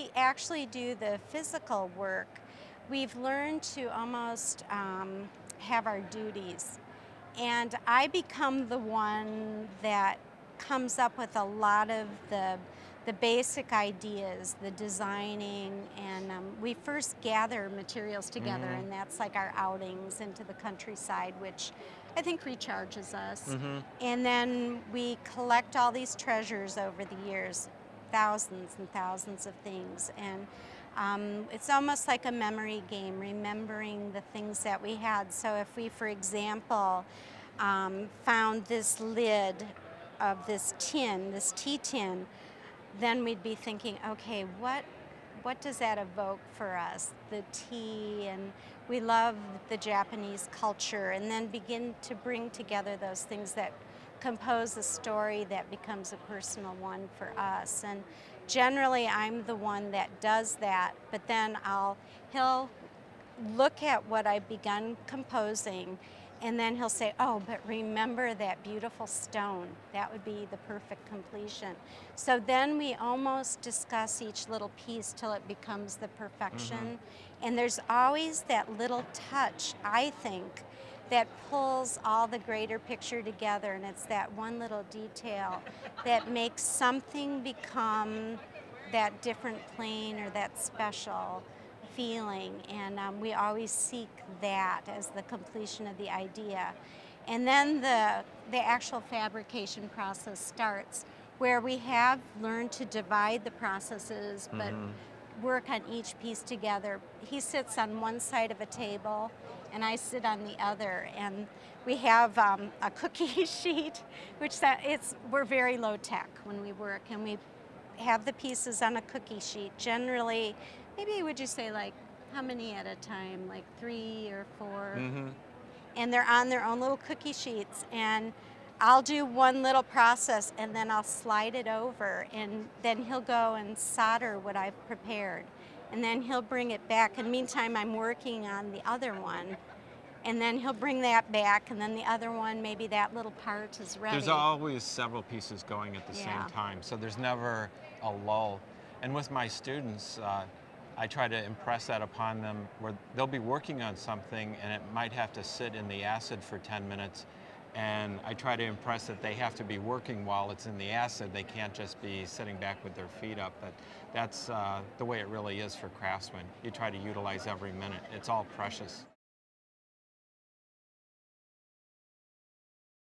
we actually do the physical work, we've learned to almost have our duties. And I become the one that comes up with a lot of the basic ideas, the designing, and we first gather materials together, Mm-hmm. and that's like our outings into the countryside, which I think recharges us. Mm-hmm. And then we collect all these treasures over the years, thousands and thousands of things, and it's almost like a memory game, remembering the things that we had. So if we, for example, found this lid of this tin, this tea tin, then we'd be thinking, okay, what does that evoke for us? The tea, and we love the Japanese culture, and then begin to bring together those things that compose a story that becomes a personal one for us. And generally, I'm the one that does that, but then he'll look at what I've begun composing, and then he'll say, oh, but remember that beautiful stone. That would be the perfect completion. So then we almost discuss each little piece till it becomes the Mm-hmm. perfection. And there's always that little touch, I think, that pulls all the greater picture together, and it's that one little detail that makes something become that different plane or that special feeling, and we always seek that as the completion of the idea. And then the actual fabrication process starts, where we have learned to divide the processes, but Mm-hmm. work on each piece together. He sits on one side of a table, and I sit on the other, and we have a cookie sheet, which we're very low tech when we work, and we have the pieces on a cookie sheet. Generally, maybe would you say like how many at a time? Like 3 or 4? Mm-hmm. And they're on their own little cookie sheets. And I'll do one little process, and then I'll slide it over, and then he'll go and solder what I've prepared. And then he'll bring it back. And meantime, I'm working on the other one. And then he'll bring that back, and then the other one, maybe that little part is There's ready. always several pieces going at the same Yeah. time, so there's never a lull. And with my students, I try to impress that upon them where they'll be working on something and it might have to sit in the acid for 10 minutes. And I try to impress that they have to be working while it's in the acid. They can't just be sitting back with their feet up. But that's the way it really is for craftsmen. You try to utilize every minute. It's all precious.